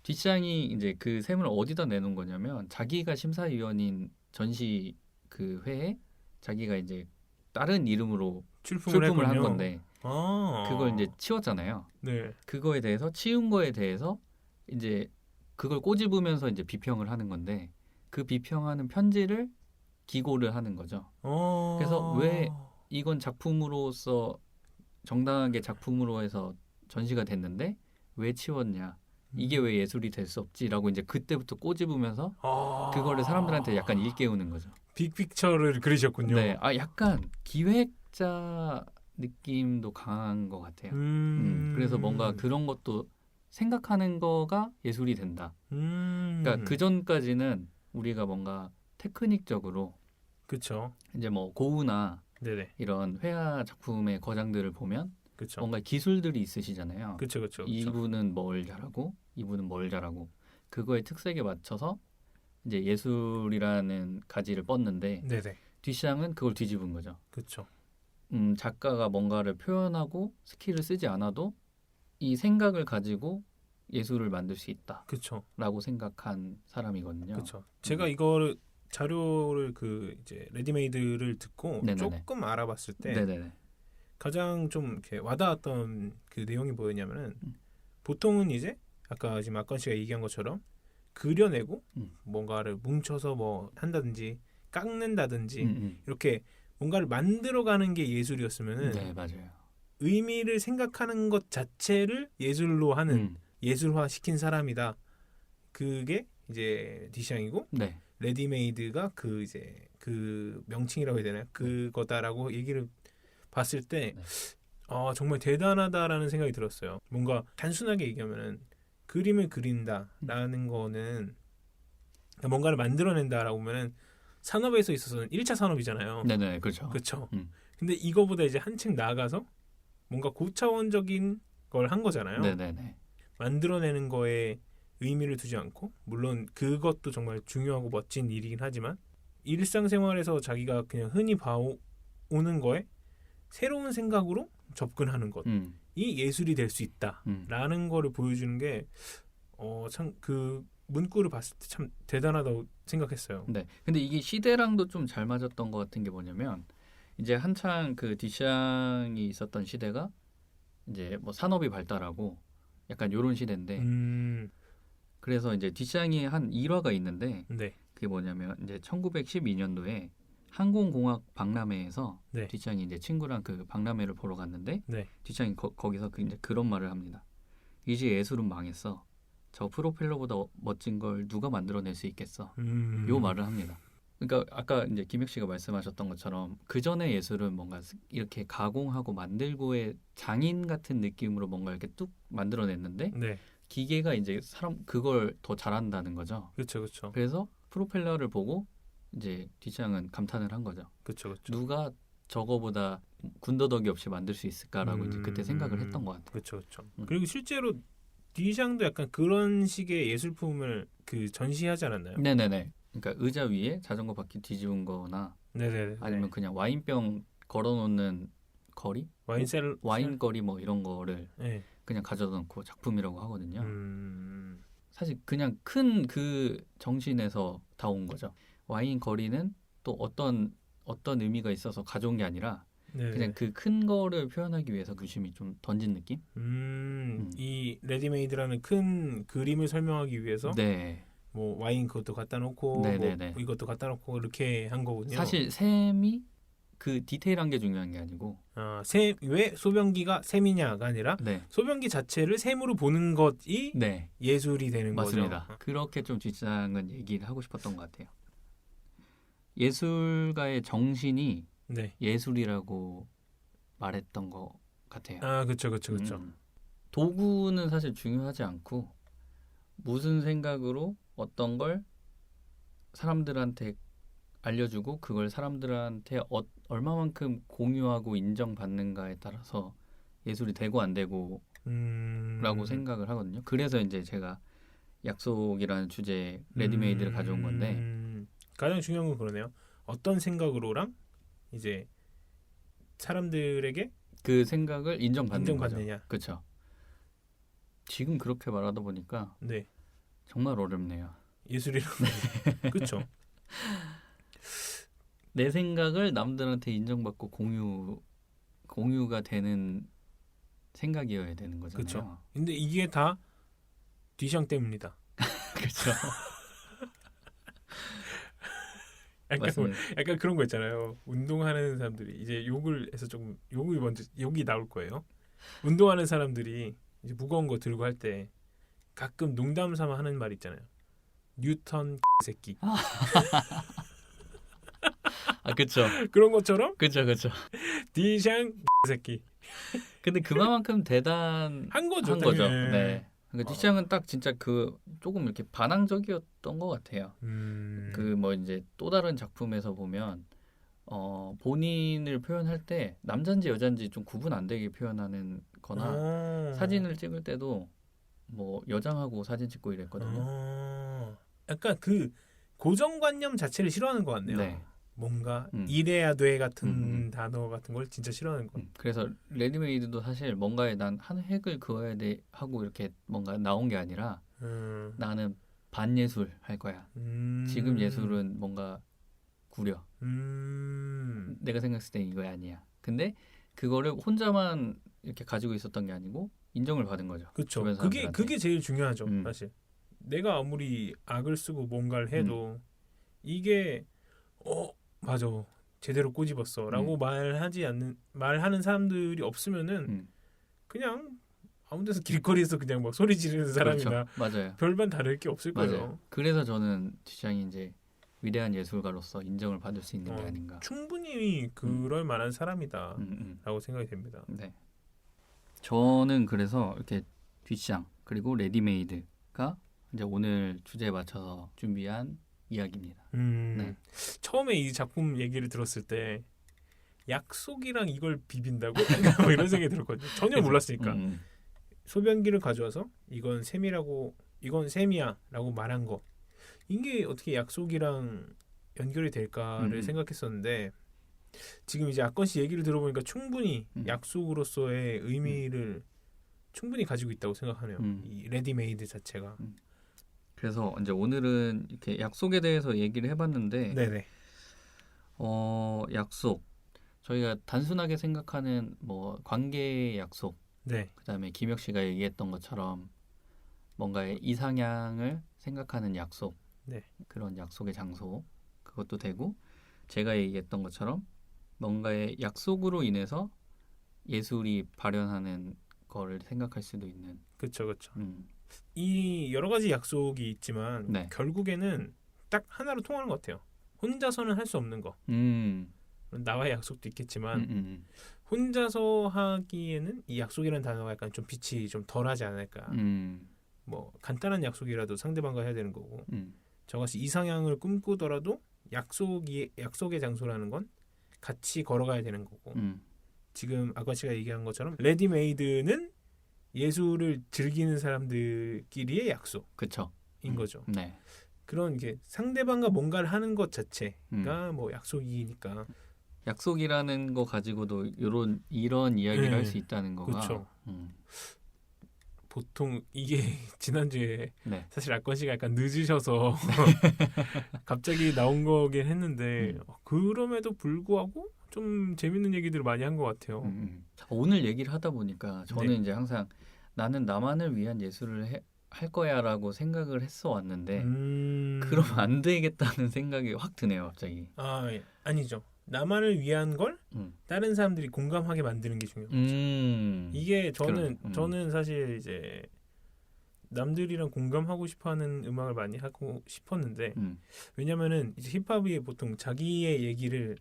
뒷시장이 이제 그 샘을 어디다 내놓은 거냐면 자기가 심사위원인 전시 그 회에 자기가 이제 다른 이름으로 출품을 한 건데 그걸 이제 치웠잖아요. 네. 그거에 대해서 치운 거에 대해서 이제 그걸 꼬집으면서 이제 비평을 하는 건데 그 비평하는 편지를 기고를 하는 거죠. 그래서 왜 이건 작품으로서 정당하게 작품으로 해서 전시가 됐는데 왜 치웠냐? 이게 왜 예술이 될 수 없지라고 이제 그때부터 꼬집으면서 그거를 사람들한테 약간 일깨우는 거죠. 빅픽처를 그리셨군요. 네, 약간 기획자 느낌도 강한 것 같아요. 그래서 뭔가 그런 것도 생각하는 거가 예술이 된다. 그러니까 그 전까지는 우리가 뭔가 테크닉적으로 그렇죠. 이제 뭐 고우나 네네. 이런 회화 작품의 거장들을 보면 그쵸. 뭔가 기술들이 있으시잖아요. 그렇죠. 이분은 뭘 잘하고 이분은 뭘 잘하고 그거의 특색에 맞춰서 이제 예술이라는 가지를 뻗는데 네네. 뒷시장은 그걸 뒤집은 거죠. 그렇죠. 작가가 뭔가를 표현하고 스킬을 쓰지 않아도 이 생각을 가지고 예술을 만들 수 있다. 그렇죠. 라고 생각한 사람이거든요. 그렇죠. 제가 이거를 자료를 그 이제 레디메이드를 듣고 네네네. 조금 알아봤을 때 네네네. 가장 좀 이렇게 와닿았던 그 내용이 뭐였냐면은 보통은 이제 아까 지금 악건 씨가 얘기한 것처럼 그려내고 뭔가를 뭉쳐서 뭐 한다든지 깎는다든지 이렇게 뭔가를 만들어가는 게 예술이었으면은 네, 맞아요. 의미를 생각하는 것 자체를 예술로 하는 예술화 시킨 사람이다. 그게 이제 디샹이고 네. 레디메이드가 그 이제 그 명칭이라고 해야 되나요? 그거다라고 얘기를 봤을 때 네. 정말 대단하다라는 생각이 들었어요. 뭔가 단순하게 얘기하면은 그림을 그린다라는 거는 뭔가를 만들어낸다라고 하면은 산업에서 있어서는 1차 산업이잖아요. 네네, 그렇죠. 그렇죠. 근데 이거보다 이제 한층 나아가서 뭔가 고차원적인 걸 한 거잖아요. 네네네. 만들어내는 거에 의미를 두지 않고 물론 그것도 정말 중요하고 멋진 일이긴 하지만 일상생활에서 자기가 그냥 흔히 봐오는 거에 새로운 생각으로 접근하는 것이 예술이 될 수 있다라는 거를 보여주는 게 참 그 문구를 봤을 때 참 대단하다고 생각했어요. 네. 근데 이게 시대랑도 좀 잘 맞았던 것 같은 게 뭐냐면 이제 한창 그 디샹이 있었던 시대가 이제 뭐 산업이 발달하고 약간 요런 시대인데 그래서 이제 디샹이 한 일화가 있는데 네. 그게 뭐냐면 이제 1912년도에 항공공학 박람회에서 네. 디샹이 이제 친구랑 그 박람회를 보러 갔는데 네. 디샹이 거기서 이제 그런 말을 합니다. 이제 예술은 망했어. 저 프로펠러보다 멋진 걸 누가 만들어낼 수 있겠어. 요 말을 합니다. 그러니까 아까 이제 김혁 씨가 말씀하셨던 것처럼 그 전에 예술은 뭔가 이렇게 가공하고 만들고의 장인 같은 느낌으로 뭔가 이렇게 뚝 만들어냈는데 네. 기계가 이제 사람 그걸 더 잘한다는 거죠. 그렇죠. 그래서 프로펠러를 보고 이제 디샹은 감탄을 한 거죠. 그렇죠. 누가 저거보다 군더더기 없이 만들 수 있을까라고 이제 그때 생각을 했던 것 같아요. 그렇죠. 그리고 실제로 디샹도 약간 그런 식의 예술품을 그 전시하지 않았나요? 네네네. 그러니까 의자 위에 자전거 바퀴 뒤집은 거나 네네네. 아니면 그냥 와인병 걸어놓는 거리? 와인거리 뭐 이런 거를 네. 그냥 가져다 놓고 작품이라고 하거든요. 사실 그냥 큰 그 정신에서 다 온 거죠. 와인거리는 또 어떤 의미가 있어서 가져온 게 아니라 네네. 그냥 그 큰 거를 표현하기 위해서 유심히 좀 던진 느낌? 이 레디메이드라는 큰 그림을 설명하기 위해서 네. 뭐 와인 그것도 갖다 놓고 뭐 이것도 갖다 놓고 이렇게 한 거군요. 사실 셈이 그 디테일한 게 중요한 게 아니고 왜 소변기가 셈이냐가 아니라 네. 소변기 자체를 셈으로 보는 것이 네. 예술이 되는 맞습니다. 거죠. 그렇게 좀 뒷장은 얘기를 하고 싶었던 것 같아요. 예술가의 정신이 네. 예술이라고 말했던 것 같아요. 그렇죠. 도구는 사실 중요하지 않고 무슨 생각으로 어떤 걸 사람들한테 알려주고 그걸 사람들한테 얼마만큼 공유하고 인정받는가에 따라서 예술이 되고 안 되고 라고 생각을 하거든요. 그래서 이제 제가 약속이라는 주제에 레디메이드를 가져온 건데 가장 중요한 건 그러네요. 어떤 생각으로랑 이제 사람들에게 그 생각을 인정받는 거죠. 그렇죠. 지금 그렇게 말하다 보니까 네. 정말 어렵네요. 예술이라는 그렇죠. 내 생각을 남들한테 인정받고 공유가 되는 생각이어야 되는 거잖아요. 그렇죠. 근데 이게 다 뒤샹 때문입니다. 그렇죠. 약간 그런 거 있잖아요. 운동하는 사람들이 이제 욕을 해서 조금 욕이 나올 거예요. 운동하는 사람들이 이제 무거운 거 들고 할 때 가끔 농담 삼아 하는 말 있잖아요. 뉴턴 새끼. 그렇죠. 그런 것처럼. 그렇죠. 디샹 새끼. 근데 그만큼 대단한 거죠. 네. 그러니까 디샹은 딱 진짜 그 조금 이렇게 반항적이었던 것 같아요. 그 뭐 이제 또 다른 작품에서 보면 본인을 표현할 때 남잔지 여잔지 좀 구분 안 되게 표현하는 거나 사진을 찍을 때도 뭐 여장하고 사진 찍고 이랬거든요. 약간 그 고정관념 자체를 싫어하는 것 같네요. 네. 뭔가 이래야 돼 같은 단어 같은 걸 진짜 싫어하는 거. 그래서 레디메이드도 사실 뭔가에 난 한 획을 그어야 돼 하고 이렇게 뭔가 나온 게 아니라 나는 반예술 할 거야. 지금 예술은 뭔가 구려. 내가 생각했을 때 이거 아니야. 근데 그거를 혼자만 이렇게 가지고 있었던 게 아니고 인정을 받은 거죠. 그렇죠. 그게 제일 중요하죠. 사실 내가 아무리 악을 쓰고 뭔가를 해도 이게 맞아 제대로 꼬집었어라고 말하는 사람들이 없으면은 그냥 아무 데서 길거리에서 그냥 막 소리 지르는 사람이나 그렇죠. 맞아요. 별반 다를 게 없을 거예요. 맞아요. 그래서 저는 디샹이 이제 위대한 예술가로서 인정을 받을 수 있는 게 아닌가. 충분히 그럴 만한 사람이다라고 생각이 됩니다. 네. 저는 그래서 이렇게 디샹 그리고 레디메이드가 이제 오늘 주제에 맞춰서 준비한 이야기입니다. 네. 처음에 이 작품 얘기를 들었을 때 약속이랑 이걸 비빈다고? 뭐 이런 생각이 들었거든요. 전혀 몰랐으니까. 소변기를 가져와서 이건 샘이야 라고 말한 거. 이게 어떻게 약속이랑 연결이 될까를 생각했었는데 지금 이제 악건 씨 얘기를 들어보니까 충분히 약속으로서의 의미를 충분히 가지고 있다고 생각하네요. 이 레디메이드 자체가. 그래서 이제 오늘은 이렇게 약속에 대해서 얘기를 해봤는데, 네네. 약속 저희가 단순하게 생각하는 뭐 관계의 약속, 네. 그다음에 김혁 씨가 얘기했던 것처럼 뭔가의 이상향을 생각하는 약속, 네. 그런 약속의 장소 그것도 되고, 제가 얘기했던 것처럼 뭔가의 약속으로 인해서 예술이 발현하는 거를 생각할 수도 있는. 그렇죠. 이 여러 가지 약속이 있지만 결국에는 딱 하나로 통하는 것 같아요. 혼자서는 할 수 없는 거. 나와의 약속도 있겠지만 혼자서 하기에는 이 약속이라는 단어가 약간 좀 빛이 좀 덜하지 않을까. 뭐 간단한 약속이라도 상대방과 해야 되는 거고 저같이 이상향을 꿈꾸더라도 약속의 장소라는 건 같이 걸어가야 되는 거고 지금 아까 씨가 얘기한 것처럼 레디메이드는 예술을 즐기는 사람들끼리의 약속인 거죠. 네. 그런 게 상대방과 뭔가를 하는 것 자체가 뭐 약속이니까. 약속이라는 거 가지고도 이런 이야기를 할 수 있다는 거가. 그렇죠. 보통 이게 지난주에 사실 악건 씨가 약간 늦으셔서 갑자기 나온 거긴 했는데 그럼에도 불구하고 좀 재밌는 얘기들을 많이 한 것 같아요. 오늘 얘기를 하다 보니까 저는 이제 항상 나는 나만을 위한 예술을 할 거야라고 생각을 했어 왔는데 그러면 안 되겠다는 생각이 확 드네요, 갑자기. 아니죠. 나만을 위한 걸 다른 사람들이 공감하게 만드는 게 중요하죠. 이게 저는 사실 이제 남들이랑 공감하고 싶어하는 음악을 많이 하고 싶었는데 왜냐면은 이제 힙합이 보통 자기의 얘기를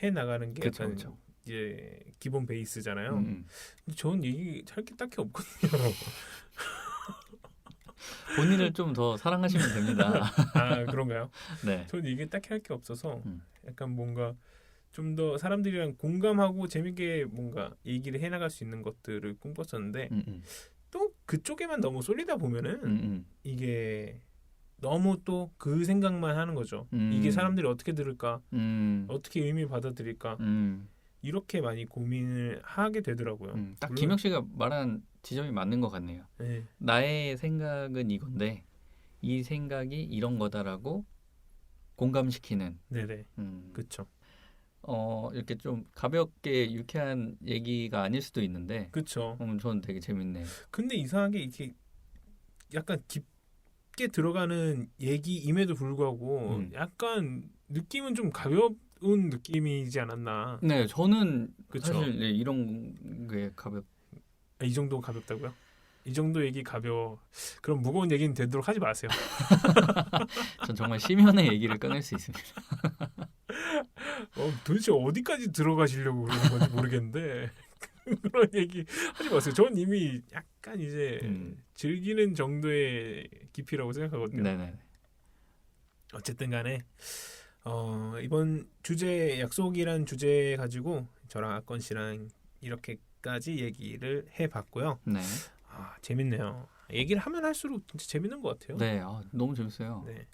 해 나가는 게 약간 이제 기본 베이스잖아요. 근데 저는 얘기할 게 딱히 없거든요. 본인을 좀 더 사랑하시면 됩니다. 아 그런가요? 네. 저는 이게 딱히 할 게 없어서 약간 뭔가 좀 더 사람들이랑 공감하고 재밌게 뭔가 얘기를 해나갈 수 있는 것들을 꿈꿨었는데 또 그쪽에만 너무 쏠리다 보면은 이게 너무 또 그 생각만 하는 거죠. 이게 사람들이 어떻게 들을까? 어떻게 의미 받아들일까? 이렇게 많이 고민을 하게 되더라고요. 딱 물론- 김혁 씨가 말한 지점이 맞는 것 같네요. 네. 나의 생각은 이건데 이 생각이 이런 거다라고 공감시키는. 네네. 그렇죠. 이렇게 좀 가볍게 유쾌한 얘기가 아닐 수도 있는데 그렇죠. 저는 되게 재밌네요. 근데 이상하게 이렇게 약간 깊게 들어가는 얘기임에도 불구하고 약간 느낌은 좀 가벼운 느낌이지 않았나. 네, 저는 그쵸? 사실 네, 이런 게 이 정도 가볍다고요? 이 정도 얘기 가벼워. 그럼 무거운 얘기는 되도록 하지 마세요. 전 정말 심연의 얘기를 꺼낼 수 있습니다. 도대체 어디까지 들어가시려고 그러는 건지 모르겠는데 그런 얘기 하지 마세요. 전 이미 약간 이제 즐기는 정도의 깊이라고 생각하거든요. 네네. 어쨌든 간에 이번 주제 약속이란 주제 가지고 저랑 아건 씨랑 이렇게까지 얘기를 해봤고요. 네. 재밌네요. 얘기를 하면 할수록 진짜 재밌는 것 같아요. 네, 너무 재밌어요. 네.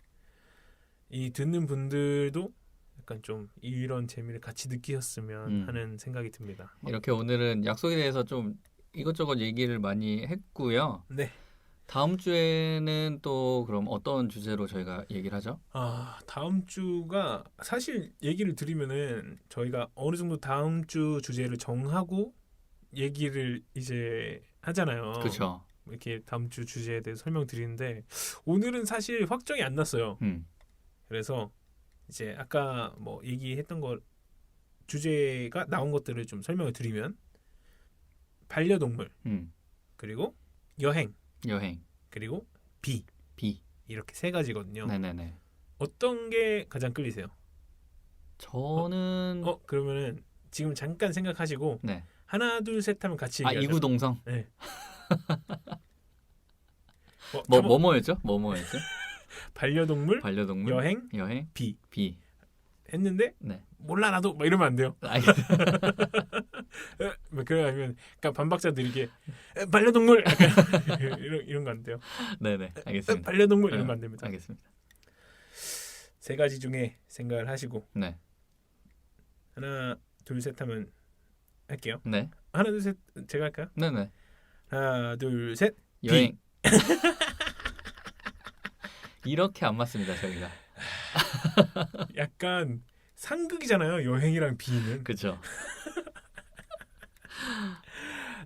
이 듣는 분들도 약간 좀 이런 재미를 같이 느끼셨으면 하는 생각이 듭니다. 이렇게 오늘은 약속에 대해서 좀 이것저것 얘기를 많이 했고요. 네. 다음 주에는 또 그럼 어떤 주제로 저희가 얘기를 하죠? 다음 주가 사실 얘기를 드리면은 저희가 어느 정도 다음 주 주제를 정하고 얘기를 이제 하잖아요. 그렇죠. 이렇게 다음 주 주제에 대해 설명드리는데 오늘은 사실 확정이 안 났어요. 그래서 이제 아까 뭐 얘기했던 거 주제가 나온 것들을 좀 설명을 드리면 반려동물 그리고 여행 그리고 비 이렇게 세 가지거든요. 네네네. 어떤 게 가장 끌리세요? 저는 그러면은 지금 잠깐 생각하시고 네. 하나 둘 셋 하면 같이 얘기하죠. 이구동성. 네. 뭐였죠? 반려동물, 여행, 비 했는데 네. 몰라 나도 막 이러면 안 돼요. 그러면 그러니까 반박자 느리게 반려동물 약간 이런 거 안 돼요. 네네 알겠습니다. 반려동물 이러면 안 됩니다. 알겠습니다. 세 가지 중에 생각을 하시고 네. 하나 둘 셋 하면 할게요. 네. 하나 둘 셋 제가 할까요? 네네. 하나 둘 셋 여행. 이렇게 안 맞습니다 저희가. 약간 상극이잖아요. 여행이랑 비는. 그렇죠.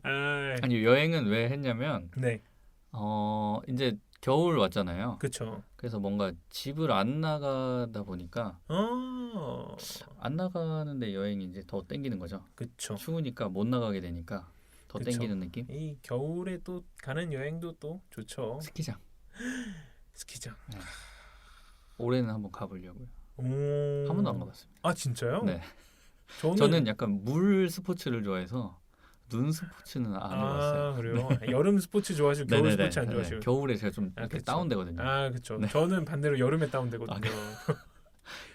아니 여행은 왜 했냐면 네. 이제 겨울 왔잖아요. 그렇죠. 그래서 뭔가 집을 안 나가다 보니까 안 나가는데 여행이 이제 더 땡기는 거죠. 그렇죠. 추우니까 못 나가게 되니까 더 땡기는 느낌. 이 겨울에 또 가는 여행도 또 좋죠. 스키장. 네. 올해는 한번 가보려고요. 한 번도 안 가봤습니다. 아 진짜요? 네. 저는 약간 물 스포츠를 좋아해서 눈 스포츠는 안 해봤어요. 그래요? 네. 여름 스포츠 좋아하시고 겨울 스포츠 안 좋아하시고? 겨울에 제가 좀 다운되거든요. 그렇죠. 네. 저는 반대로 여름에 다운되거든요.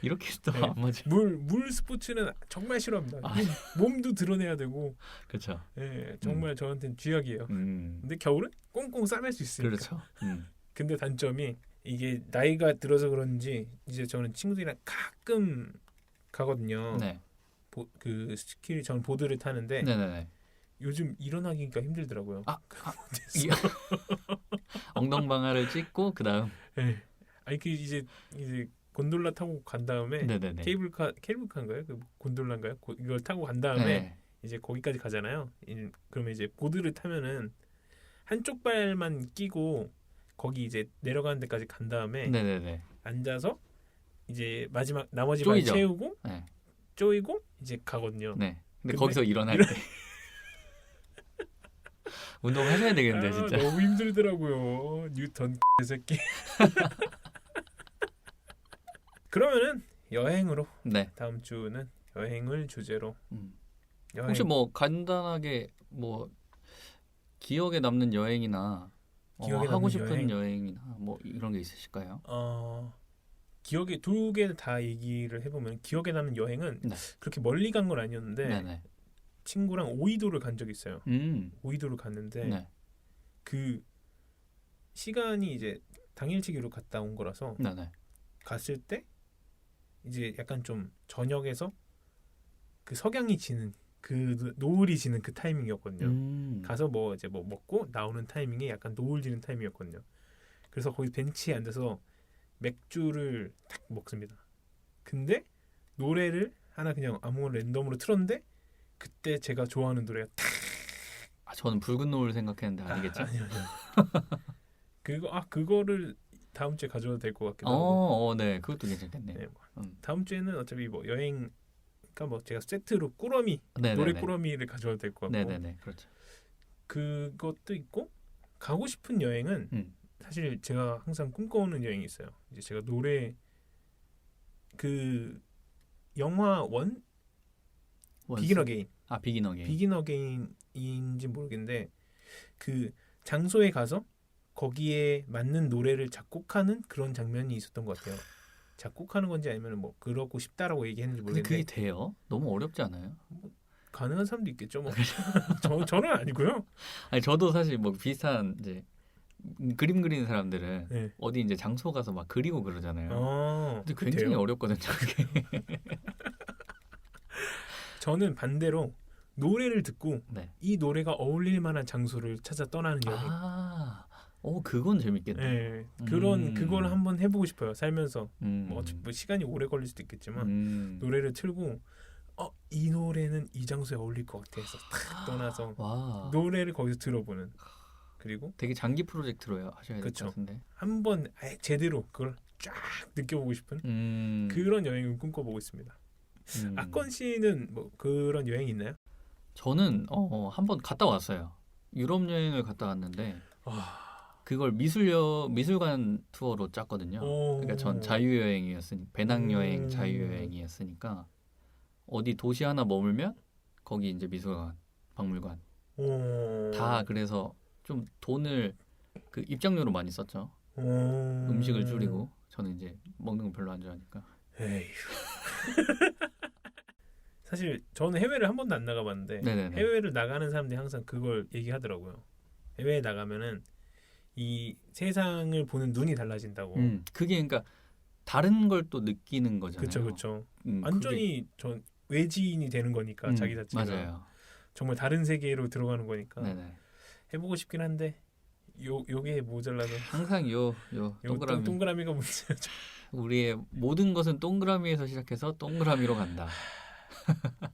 이렇게 또 안 맞아요. 물 스포츠는 정말 싫어합니다. 몸도 드러내야 되고. 그렇죠. 네, 정말 저한테는 쥐약이에요. 근데 겨울은 꽁꽁 싸맬 수 있으니까. 그렇죠. 근데 단점이 이게 나이가 들어서 그런지 이제 저는 친구들이랑 가끔 가거든요. 네. 그 스키 저는 보드를 타는데 네네네. 요즘 일어나기가 힘들더라고요. 엉덩방아를 찍고 그 다음. 네. 그 이제 곤돌라 타고 간 다음에 네네네. 케이블카인가요? 그 곤돌라인가요? 이걸 타고 간 다음에 이제 거기까지 가잖아요. 그러면 이제 보드를 타면은 한쪽 발만 끼고 거기 이제 내려가는 데까지 간 다음에 네네네. 앉아서 이제 마지막 나머지 쪼이죠. 발 채우고 쪼이고 이제 가거든요. 네. 근데 거기서 일어날 때 운동하셔야 되겠는데 진짜. 너무 힘들더라고요. 뉴턴 새끼. 그러면은 여행으로 다음 주는 여행을 주제로 혹시 뭐 간단하게 뭐 기억에 남는 여행이나 기억에 하고 남는 싶은 여행이나 뭐 이런 게 있으실까요? 기억에 두 개 다 얘기를 해보면 기억에 남는 여행은 네. 그렇게 멀리 간 건 아니었는데 네네. 친구랑 오이도를 간 적이 있어요. 오이도를 갔는데 네. 그 시간이 이제 당일치기로 갔다 온 거라서 네네. 갔을 때 이제 약간 좀 저녁에서 그 석양이 지는 그 노을이 지는 그 타이밍이었거든요. 가서 뭐 이제 뭐 먹고 나오는 타이밍에 약간 노을 지는 타이밍이었거든요. 그래서 거기 벤치에 앉아서 맥주를 딱 먹습니다. 근데 노래를 하나 그냥 아무거나 랜덤으로 틀었는데 그때 제가 좋아하는 노래가 탁. 저는 붉은 노을 생각했는데 아니겠죠? 아니요. 그거를 다음 주에 가져와도 될 것 같기도 하고. 네, 그것도 괜찮겠네요. 네, 다음 주에는 어차피 뭐 여행, 그러니까 뭐 제가 세트로 꾸러미 네네네. 노래 꾸러미를 가져와도 될 것 같고. 네네네, 그렇죠. 그것도 있고 가고 싶은 여행은 사실 제가 항상 꿈꿔오는 여행이 있어요. 이제 제가 노래 그 영화 비긴 어게인. 비긴 어게인. 비긴 어게인인지 모르겠는데 그 장소에 가서 거기에 맞는 노래를 작곡하는 그런 장면이 있었던 것 같아요. 작곡하는 건지 아니면 뭐 그러고 싶다라고 얘기했는지 근데 모르겠는데 그게 돼요? 너무 어렵지 않아요? 가능한 사람도 있겠죠. 뭐 저는 아니고요. 아니 저도 사실 뭐 비슷한 이제 그림 그리는 사람들은 네. 어디 이제 장소 가서 막 그리고 그러잖아요. 근데 그래요? 굉장히 어렵거든요. 그게. 저는 반대로 노래를 듣고 네. 이 노래가 어울릴 만한 장소를 찾아 떠나는 여행. 그건 재밌겠다. 네, 그걸 한번 해보고 싶어요. 살면서 뭐 어차피 뭐 시간이 오래 걸릴 수도 있겠지만 노래를 틀고 이 노래는 이 장소에 어울릴 것 같아서 탁 떠나서 노래를 거기서 들어보는. 그리고 되게 장기 프로젝트로 하셔야 될 것 같은데 한번 제대로 그걸 쫙 느껴보고 싶은 그런 여행을 꿈꿔보고 있습니다. 악건 씨는 뭐 그런 여행이 있나요? 저는 한번 갔다 왔어요. 유럽 여행을 갔다 왔는데 그걸 미술관 투어로 짰거든요. 그러니까 전 자유여행이었으니 배낭여행 자유여행이었으니까 어디 도시 하나 머물면 거기 이제 미술관, 박물관 다 그래서 좀 돈을 그 입장료로 많이 썼죠. 음식을 줄이고 저는 이제 먹는 거 별로 안 좋아하니까. 에휴. 사실 저는 해외를 한 번도 안 나가봤는데 네네네. 해외를 나가는 사람들이 항상 그걸 얘기하더라고요. 해외에 나가면은 이 세상을 보는 눈이 달라진다고. 그게 그러니까 다른 걸 또 느끼는 거잖아요. 그렇죠. 완전히 전 외지인이 되는 거니까 자기 자체가 맞아요. 정말 다른 세계로 들어가는 거니까 네네. 해보고 싶긴 한데 요게 모자라서 항상 요 동그라미가 문제죠. 우리의 모든 것은 동그라미에서 시작해서 동그라미로 간다.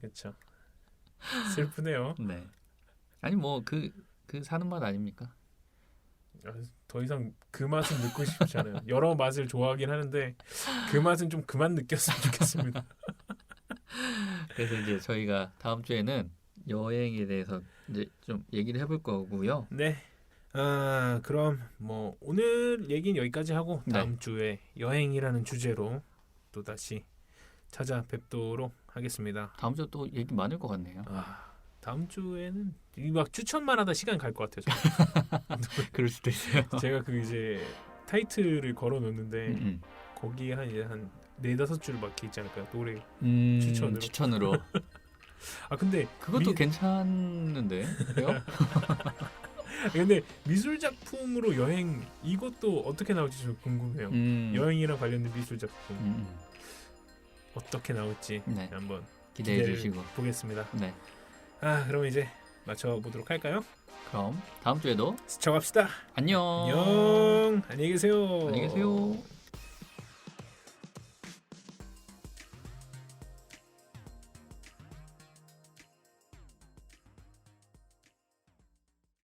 그렇죠. 슬프네요. 네. 아니 뭐 그 사는 맛 아닙니까? 더 이상 그 맛은 느끼고 싶지 않아요. 여러 맛을 좋아하긴 하는데 그 맛은 좀 그만 느꼈으면 좋겠습니다. 그래서 이제 저희가 다음 주에는 여행에 대해서 이제 좀 얘기를 해볼 거고요. 네. 그럼 뭐 오늘 얘기는 여기까지 하고 다음 주에 여행이라는 주제로 또 다시 찾아뵙도록 하겠습니다. 다음 주 또 얘기 많을 것 같네요. 다음 주에는 막 추천만 하다 시간 갈 것 같아요. 그럴 수도 있어요. 제가 그 이제 타이틀을 걸어 놓는데 거기에 한 4-5줄 막 있지 않을까요? 노래 추천으로. 근데 그것도 괜찮은데. 그래요? 근데 미술 작품으로 여행 이것도 어떻게 나올지 좀 궁금해요. 여행이랑 관련된 미술 작품 어떻게 나올지 한번 기대해 주시고 보겠습니다. 네. 그럼 이제 맞춰보도록 할까요? 그럼 다음 주에도 스쳐갑시다. 안녕. 안녕히 계세요. 안녕히 계세요.